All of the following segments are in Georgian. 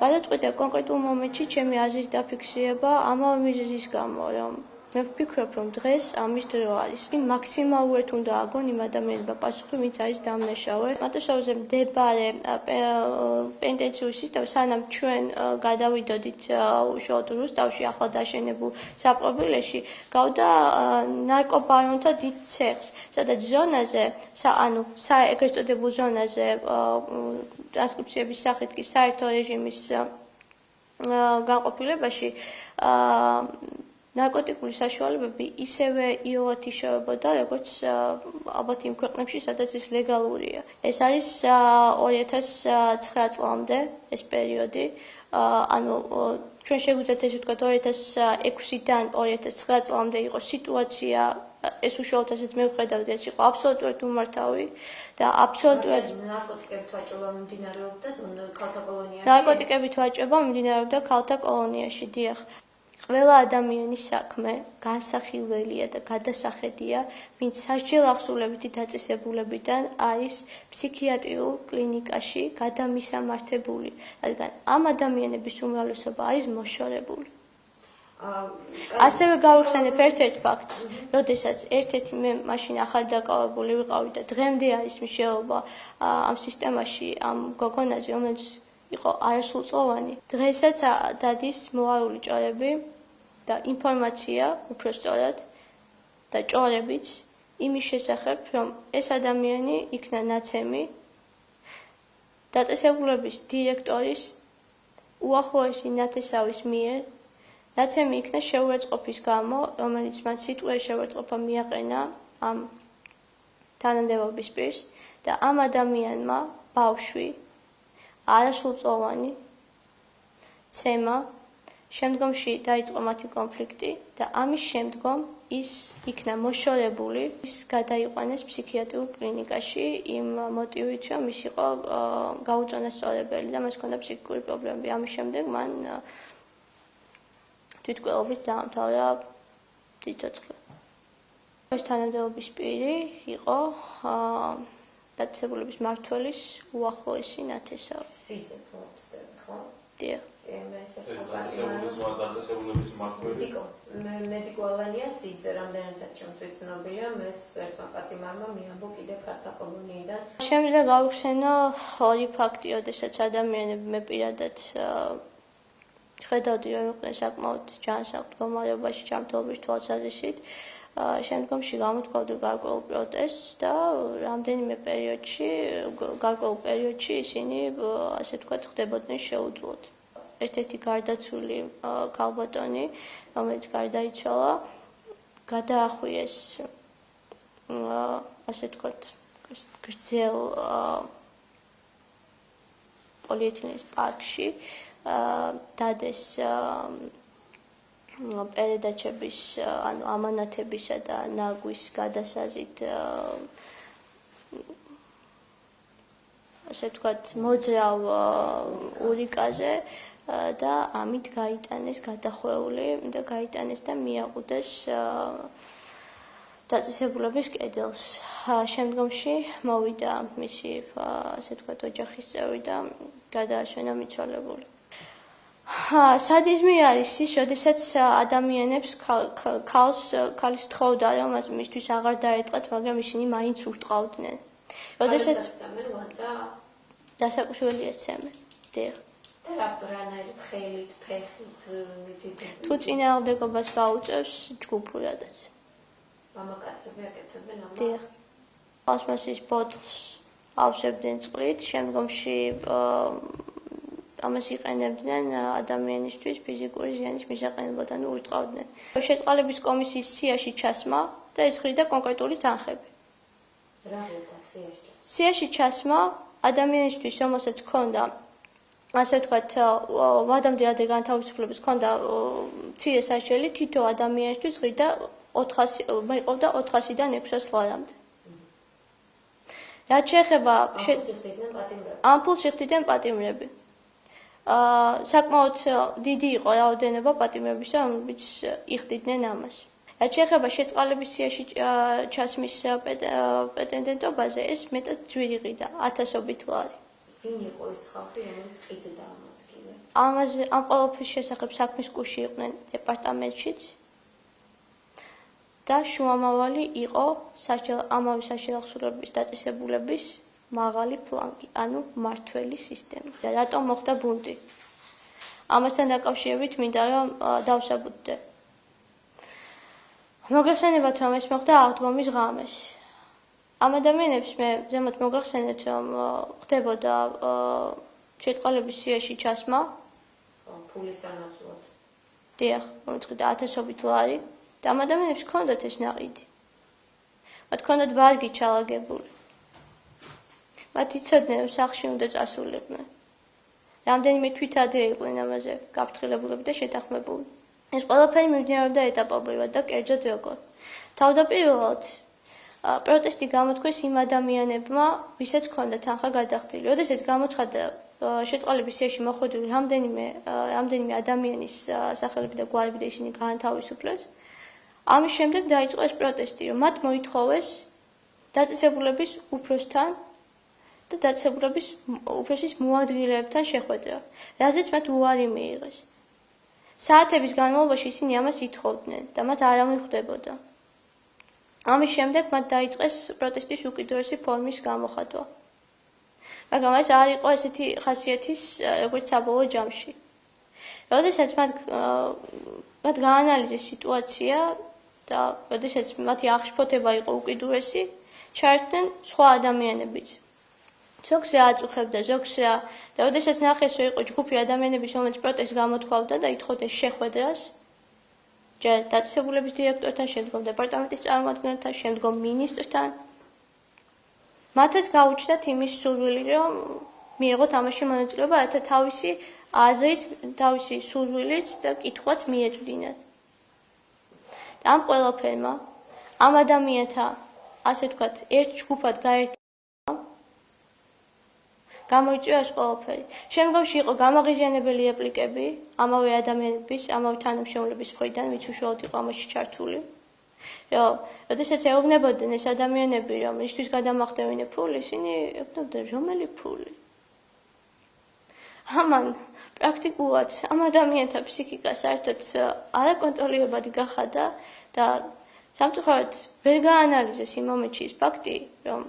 გადაწყვიტე კონკრეტულ მომენტში ჩემი აზრის დაფიქსირება ამავე მიზეზის გამო, რომ მე ვფიქრობ, რომ დღეს ამის დრო არის. მაქსიმალურად უნდა აგონ იმ ადამიანებმა პასუხი, ვინც არის დამნაშავე. მარტოსავზე მდებარე პენტენციურ სისტემას, სანამ ჩვენ გადავიდოდით უშუალოდ რუსთავში, ახლად დაშენებულ საპყრობილეში, გავდა ნარკობარონთა დიდ ცეხს, სადაც ზონაზე, ანუ ეგრეთ წოდებულ ზონაზე ტრანსკრიფციების სახით კი საერთო რეჟიმის განყოფილებაში ნარკოტიკული საშუალებები ისევე იოლად იშოვებოდა, როგორც ალბათ იმ ქვეყნებში, სადაც ეს ლეგალურია. ეს არის 2009 წლამდე ეს პერიოდი, ანუ ჩვენ შეგვიძლიათ ეს ვთქვათ 2006-დან 2009 წლამდე იყო სიტუაცია, ეს უშუალოდ ასეთ მე ვხედავ, ეს იყო აბსოლუტურად უმართავი და აბსოლუტურად ნარკოტიკებით ვაჭრობა მიმდინარეობდა ქალთა კოლონიაში. ნარკოტიკებით ვაჭრობა მიმდინარეობდა ქალთა კოლონიაში, დიახ. ყველა ადამიანის საქმე განსახილველია და გადასახედია, ვინც სასჯელ აღსრულებითი დაწესებულებიდან არის ფსიქიატრიულ კლინიკაში გადამისამართებული, რადგან ამ ადამიანების უმრავლესობა არის მოშორებული. ასევე გავიხსენებ ერთ-ერთ ფაქტს, როდესაც ერთ-ერთი მე მაშინ ახალი დაკავებული ვიყავი და დღემდე არის მნიშვნელობა ამ სისტემაში ამ გოგონაზე, რომელიც იყო არასრულწლოვანი. დღესაც დადის მოარული ჭორები და ინფორმაცია უფრო სწორად და ჭორებიც იმის შესახებ, რომ ეს ადამიანი იქნა ნაცემი დაწესებულების დირექტორის უახლოესი ნათესავის მიერ. ნაცემი იქნა შეურაცხყოფის გამო, რომელიც მან სიტყვიერი შეურაცხყოფა მიაყენა ამ თანამდებობის პირს და ამ ადამიანმა ბავშვი არასრულწლოვანი ცემა, შემდგომში დაიწყო მათი კონფლიქტი და ამის შემდგომ ის იქნა მოშორებული, ის გადაიყვანეს ფსიქიატრიულ კლინიკაში იმ მოტივით, რომ ის იყო გაუწონასწორებელი და მას ჰქონდა ფსიქიკური პრობლემები. ამის შემდეგ მან თვითმკვლელობით დაამთავრა სიცოცხლე. ეს თანამდებობის პირი იყო დაწესებულების მმართველის უახლოესი ნათესავი. სიძე ვწდები, ხო? დიახ. დაწესებულების მმართველი. მედიკვალანია სიძე, რამდენადაც ჩემთვის ცნობილია, ეს ერთმა პატიმარმა მიამბო კიდე ქალთა კოლონიიდან. შემიძლია გავიხსენო ორი ფაქტი, როდესაც ადამიანები მე პირადად ხედავდი, რომ იყვნენ საკმაოდ ჯანსაღ მდგომარეობაში ჯანმრთელობის თვალსაზრისით. შემდგომში გამოთქვავდი გარკვეულ პროტესტს და რამდენიმე გარკვეულ პერიოდში ისინი, ასე ვთქვათ, ხდებოდნენ შეუძლოდ. ერთ-ერთი გარდაცვლილი ქალბატონი, რომელიც გარდაიცვალა, გადაახვიეს, ასე ვთქვათ, გრძელ პოლიეთილენის პარკში, დადეს პერედაჩების, ანუ ამანათებისა და ნაგვის გადასაზით, ასე ვთქვათ, მოძრავ ურიკაზე და ამით გაიტანეს გადახვეული და გაიტანეს და მიაყუდეს დაწესებულების კედელს. შემდგომში მოვიდა მისი, ასე ვთქვათ, ოჯახის წევრი და გადაასვენა მიცვალებული. სადიზმი არის ის, როდესაც ადამიანებს ქალის თხოვდა, რომ მისთვის აღარ დაეტყვათ, მაგრამ ისინი მაინც ურტყავდნენ. როდესაც დასაკუთრებელი ეცემენ. დიახ. რანაირი ხელით, ფეხით, თუ წინააღმდეგობას გაუწევს ჯგუფურადაც. მამაკაცები აკეთებენ ამას. დიახ. პლასმასის ბოთლს ავსებდნენ წყლით, შემდგომში ამას იყენებდნენ ადამიანისთვის ფიზიკური ზიანის მისაყენებლად, ანუ ურტყავდნენ. შეწყალების კომისიის სიაში ჩასმა და ეს ხრიდა კონკრეტული თანხები. რა ხდება სიაში ჩასმა? სიაში ჩასმა ადამიანისთვის, რომელსაც ჰქონდა, ასე ვთქვათ, ვადამდე განთავისუფლების ჰქონდა მცირე საშელი, თითო ადამიანისთვის ხრიდა 400 400-დან 600 ლარამდე. რაც შეეხება ამპულს იხდიდნენ პატიმრები. საკმაოდ დიდი იყო რაოდენობა პატიმრებისა, რომლებიც იხდიდნენ ამას. რაც შეეხება შეწყალების სიაში ჩასმის პრეტენდენტობაზე, ეს მეტად ძვირი ყიდა, 1000-ობით ლარი. ვინ იყო ეს ხალხი, რომელიც ყიდდა ამ ადგილებს? ამაზე ამ ყველაფრის შესახებ საქმის კუში იყვნენ დეპარტამენტშიც და შუამავალი იყო ამავე საშინააღმდეგობის დაწესებულების მაღალი ფლანგი, ანუ მმართველი სისტემა. და რატომ მოხდა ბუნტი? ამასთან დაკავშირებით მინდა რომ დავსაბუთდე. მოგეხსენებათ რომ ეს მოხდა აღდგომის ღამეს. ამ ადამიანებს მე ზემოთ მოგახსენეთ რომ ხდებოდა შეწყალების სიაში ჩასმა ფულის ანაცვლად. დიახ, რომელიც ხდება ათასობით ლარი და ამ ადამიანებს ჰქონდათ ეს ნაყიდი. მათ ჰქონდათ ბარგი ჩალაგებული. მათ იცოდნენ რომ სახლში უნდა წასულიყვნენ. რამდენიმე თვითადე იყვნენ ამაზე გაფრთხილებულები და შეთანხმებული. ეს ყველაფერი მიმდინარეობდა ეტაპობრივად და კერძოდ როგორ. თავდაპირველად პროტესტი გამოთქვეს იმ ადამიანებმა, ვისაც ჰქონდათ თანხა გადახდილი. როდესაც გამოცხადდა შეწყალების სიაში მოხვედრილი რამდენიმე ადამიანის სახელები და გვარები და ისინი გაანთავისუფლეს, ამის შემდეგ დაიწყო ეს პროტესტი, რომ მათ მოითხოვეს დაწესებულების უფროსთან და დაწესებულების უფროსის მოადგილეებთან შეხვედრა, რაზეც მათ უარი მიიღეს. საათების განმავლობაში ისინი ამას ითხოვდნენ და მათ არავინ ხვდებოდა. ამის შემდეგ მათ დაიწყეს პროტესტის უკიდურესი ფორმის გამოხატვა. მაგრამ ეს არ იყო ესეთი ხასიათის, როგორც საბოლოო ჯამში. როდესაც მათ გაანალიზეს სიტუაცია და როდესაც მათი აღშფოთება იყო უკიდურესი, ჩაერთნენ სხვა ადამიანებიც. ზოგს რა აწუხებდა, ზოგს რა და როდესაც ნახეს რომ იყო ჯგუფი ადამიანების, რომელიც პროტესტს გამოთქვავდა და ითხოვდნენ შეხვედრას, ჯერ დაწესებულების დირექტორთან, შემდგომ დეპარტამენტის წარმომადგენელთან, შემდგომ მინისტრთან, მათაც გაუჩნდათ იმის სურვილი, რომ მიეღოთ ამაში მონაწილეობა, რათა თავისი აზრით, თავისი სურვილით და კითხვაც მიეწვდინათ. ამ ყველაფერმა ამ ადამიანთა, ასე ვთქვათ, ერთ ჯგუფად გაერთიანებამ გამოიწვია ეს ყველაფერი. შემდგომში იყო გამაღიზიანებელი რეპლიკები ამავე ადამიანების, ამავე თანამშრომლების მხრიდან, ვინც უშუალოდ იყო ამაში ჩართული. რომ როდესაც ეუბნებოდნენ ეს ადამიანები, რომ ისთვის გადამახდევინე ფული, ისინი ეუბნებოდნენ, რომელი ფული? ამან პრაქტიკულად ამ ადამიანთა ფსიქიკა საერთოდ არაკონტროლირებადი გახადა და სამწუხაროდ ვერ გაანალიზეს იმ მომენტში ის ფაქტი, რომ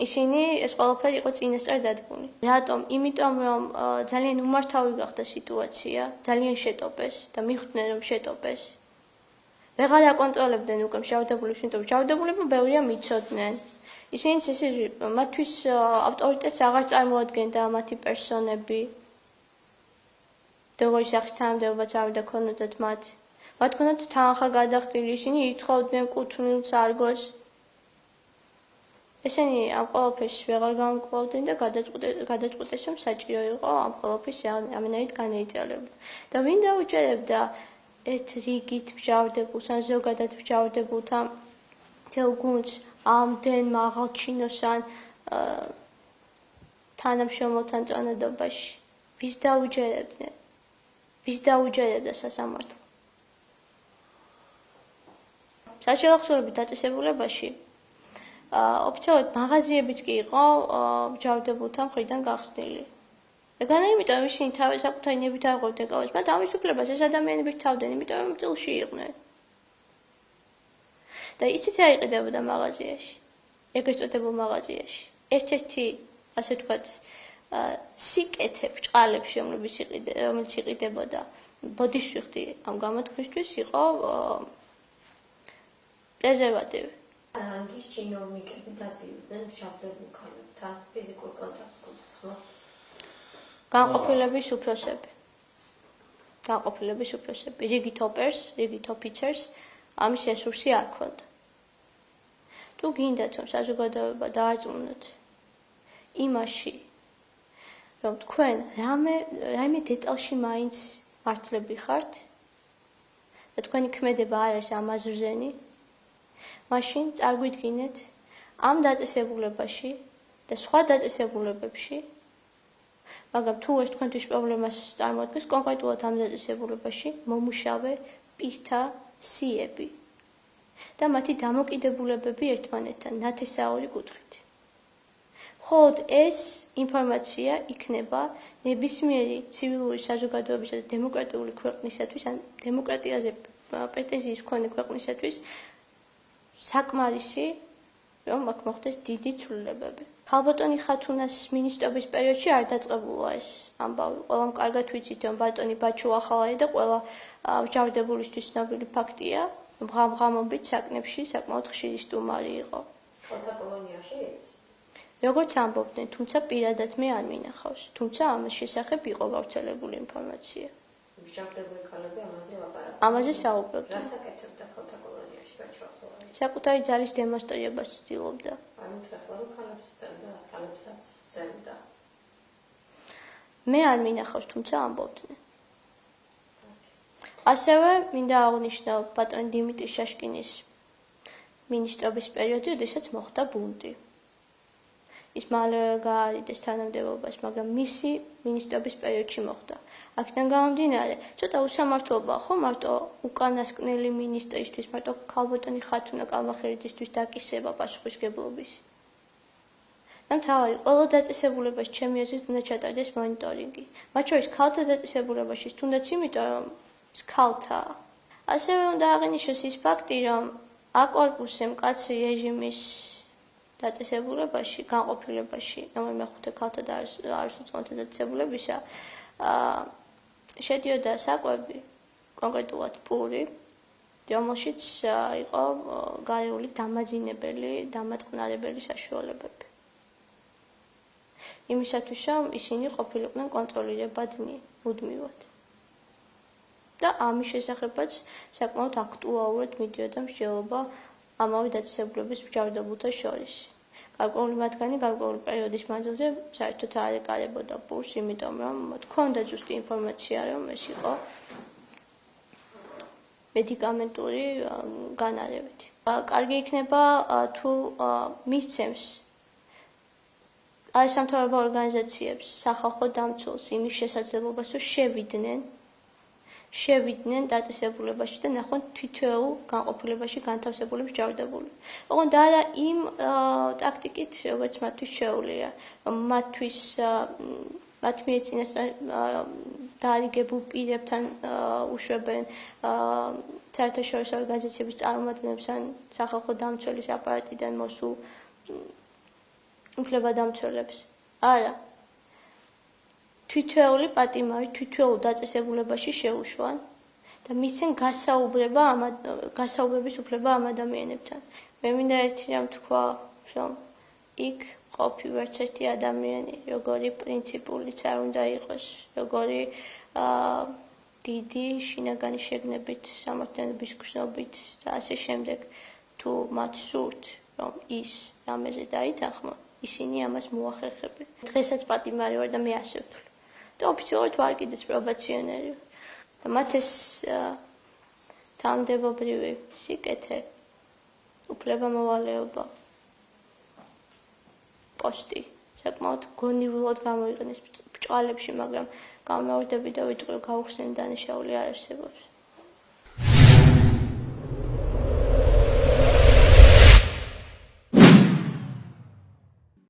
ისინი ეს ყველაფერი იყო წინასწარ დადგმული. რატომ? იმიტომ რომ ძალიან უმართავი გახდა სიტუაცია, ძალიან შეტოპეს და მიხვდნენ რომ შეტოპეს. ვეღარ აკონტროლებდნენ უკვე მშავდებულებს, იმიტომ რომ მშავდებულებმა ბევრია მიცოდნენ. ისინიც მათთვის ავტორიტეტს აღარ წარმოადგენდა მათი პერსონები. როგორი სახის თანამდებობაც არ უნდა ქონოდათ მათ. მათ ქონდათ თანხა გადახდილი, ისინი ითხოვდნენ კუთვნილ სარგოს. ესენი ამ ყველაფერს ვეღარ გამკლავდნენ და გადაწყვეტეს, რომ საჭირო იყო ამ ყველაფრის ამენაირად განეიტრალებოდა. და ვინ დაუჭერებდა ერთ რიგით მჟავრდებულს, ან ზოგადად მჟავრდებულთა მთელ გუნდს ამდენ მაღალჩინოსან თანამშრომელთან წონადობაში? ვის დაუჯერებდნენ? ვის დაუჯერებდა სასამართლო? საშინააღმდეგობის დაწესებულებაში ოფიციალურად მაღაზიებიც კი იყო მჟავრდებულთა მხრიდან გახსნილი. ეგანა იმიტომ, რომ ისინი საკუთარი ნებით არ ყოფდნენ კავას, მათ ამის უფლებას ეს ადამიანები თავდნენ, იმიტომ რომ წილში იყვნენ. და იცით რა იყიდებოდა მაღაზიაში? ეგრეთ წოდებულ მაღაზიაში. ერთ-ერთი, ასე ვთქვათ, სიკეთე ბრჭყალებში, რომელიც იყიდებოდა ბოდიშვილდი ამ გამოთქმისთვის, იყო პრეზერვატივი. რანგის ჩინოვნიკები დადიოდნენ მშავდებულ ქალებთან ფიზიკურ კონტაქტს გქონდეს, ხო? განყოფილების უფროსები, რიგით ოპერს, რიგით ოფიცერს ამის რესურსი არ ქონდა. თუ გინდათ რომ საზოგადოება დაარწმუნოთ იმაში, რომ თქვენ რაიმე დეტალში მაინც მართლები ხართ და თქვენი ქმედება არ არის ამაზრზენი, მაშინ წარგვიდგინეთ ამ დაწესებულებაში და სხვა დაწესებულებებში, მაგრამ თუ ეს თქვენთვის პრობლემას წარმოადგენს, კონკრეტულად ამ დაწესებულებაში მომუშავე პირთა სიები და მათი დამოკიდებულებები ერთმანეთთან ნათესაური კუთხით. მხოლოდ ეს ინფორმაცია იქნება ნებისმიერი ცივილური საზოგადოებისა და დემოკრატიული ქვეყნისათვის, ან დემოკრატიაზე პრეტენზიის მქონე ქვეყნისათვის საკმარისი, რომ აქ მოხდეს დიდი ცვლილებები. ქალბატონი ხათუნას მინისტრობის პერიოდში არ დაწყებულა ეს ამბავი. ყველამ კარგად ვიცით, რომ ბატონი ბაჩუ ახალაი და ყველა მსჯავრდებულისთვის ცნობილი ფაქტია, ღამ-ღამობით საკნებში საკმაოდ ხშირი სტუმარი იყო. ხალხთა კოლონიაშიც? როგორც ამბობდნენ, თუმცა პირადად მე არ მინახავს. თუმცა ამის შესახებ იყო გავრცელებული ინფორმაცია. მსჯავრდებული ქალები ამაზე ლაპარაკობდნენ. ამაზე საუბრობდნენ. რას აკეთებდა ხალხთა კოლონიაში ბაჩუ ახალაი? საკუთარი ძალის დემონსტრირებას ცდილობდა. ქალებსაც სცემდა. მე არ მინახავს, თუმცა ამბობდნენ. ასევე მინდა აღნიშნო ბატონი დიმიტრი შაშკინის მინისტრობის პერიოდი, როდესაც მოხდა ბუნტი. ის მალე გაარიდეს თანამდებობას, მაგრამ მისი მინისტრობის პერიოდში მოხდა. აქედან გამომდინარე, ცოტა უსამართლობაა, ხო, მარტო უკანასკნელი მინისტრისთვის, მარტო ქალბატონი ხათუნა კალმახელიძისთვის დაკისება პასუხისმგებლობის. და მთავარი, ყველა დაწესებულებაში ჩემი აზრით უნდა ჩატარდეს მონიტორინგი. მათ შორის ქალთა დაწესებულებაში, თუნდაც იმიტომ, რომ ის ქალთაა. ასევე უნდა აღინიშნოს ის ფაქტი, რომ აკორპუსზე მკაცრი რეჟიმის დაწესებულებაში, განყოფილებაში, რომელიც მეხუთე ქალთა და არასრულწლოვანთა დაწესებულებისა, შედიოდა საკვები, კონკრეტულად პური, რომელშიც იყო გარეული დამაძინებელი, დამაწყნარებელი საშუალებები. იმისათვის, რომ ისინი ყოფილიყვნენ კონტროლირებადნი მუდმივად. და ამის შესახებაც საკმაოდ აქტუალურად მიდიოდა მსჯელობა ამავე დაწესებულების მსჯავრდებულთა შორის. გარკვეული მათგანი გარკვეული პერიოდის მანძილზე საერთოდ არ ეკარებოდა პურს, იმიტომ რომ ჰქონდა ზუსტი ინფორმაცია, რომ ეს იყო მედიკამენტური განარევით. კარგი იქნება თუ მისცემს არასამთავრობო ორგანიზაციებს, სახალხო დამცველს იმის შესაძლებლობას, რომ შევიდნენ დაწესებულებაში და ნახონ თითოეულ განყოფილებაში განთავსებული მსჯავრდებული. ოღონდ არა იმ ტაქტიკით, როგორც მათთვის შეუძლია, რომ მათთვის მათ მიერ წინასწარ დაარიგებულ პირებთან უშვებენ საერთაშორისო ორგანიზაციების წარმომადგენლებს ან სახალხო დამცველის აპარატიდან მოსულ უფლებადამცველებს. არა. თითოეული პატიმარი თითოეულ დაწესებულებაში შეუშვან და მისცენ გასაუბრების უფლება ამ ადამიანებთან. მე მინდა ერთი რამ თქვა, რომ იქ ყოფი ვერც ერთი ადამიანი, როგორი პრინციპულიც არ უნდა იყოს, როგორი დიდი შინაგანი შეგნებით, სამართლიანობის გრძნობით და ასე შემდეგ, თუ მათ სურთ, რომ ის რამეზე დაითანხმონ, ისინი ამას მოახერხებენ. დღესაც პატიმარი ვარ და მე ასე ვთვლი. და ოფიციალურად ვარ კიდეც პრობაციონერი. და მათ ეს თანამდებობრივი სიკეთე, უფლებამოვალეობა, პოსტი, საკმაოდ გონივრულად გამოიყენეს ბჭყალებში, მაგრამ გამოვიდები და ვიტყვი გავხსენი დანაშაული არ არსებობს.